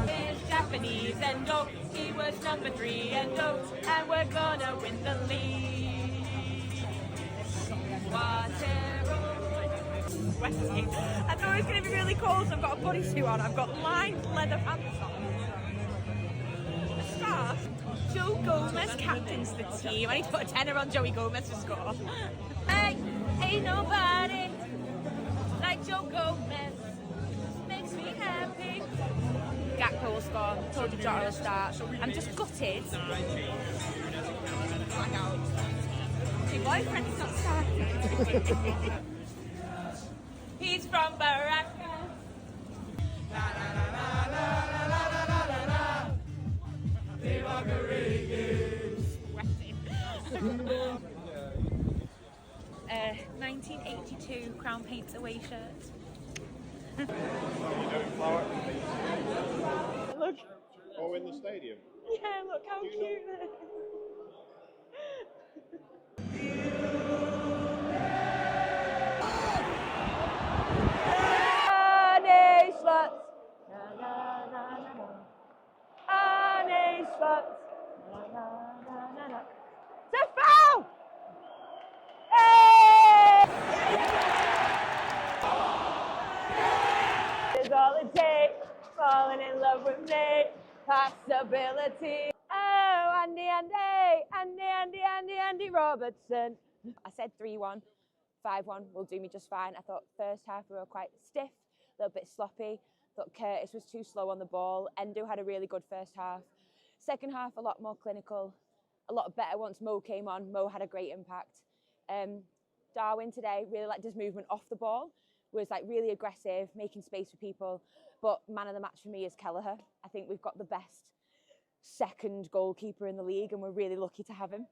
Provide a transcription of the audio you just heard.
It's Japanese Endo, he was number 3 Endo, and we're gonna win the league. Sweaty. I thought it was going to be really cold, so I've got a bodysuit on. I've got lined leather pants on. A scarf. Joe Gomez captains the team. I need to put a tenner on Joey Gomez to score. Hey, ain't nobody like Joe Gomez. Makes me happy. Gakpo will score. Told you Jota will start. I'm just gutted. My boyfriend's not starting. He's from Baraka. La la la la la la la la la la. Viva Garigi. 1982 Crown Paints away shirt. Look. Oh, in the stadium? Yeah, look how cute that is. Sluts. Na na na na na. Sluts. Na na na na na. It's a foul! Hey! Is all it takes. Falling in love with me. Possibility. Oh, Andy Robertson. I said 3-1, 5-1 will do me just fine. I thought first half we were quite stiff, a little bit sloppy. Thought Curtis was too slow on the ball. Endo had a really good first half. Second half, a lot more clinical, a lot better once Mo came on. Mo had a great impact. Darwin today really liked his movement off the ball, was like really aggressive, making space for people. But man of the match for me is Kelleher. I think we've got the best second goalkeeper in the league and we're really lucky to have him.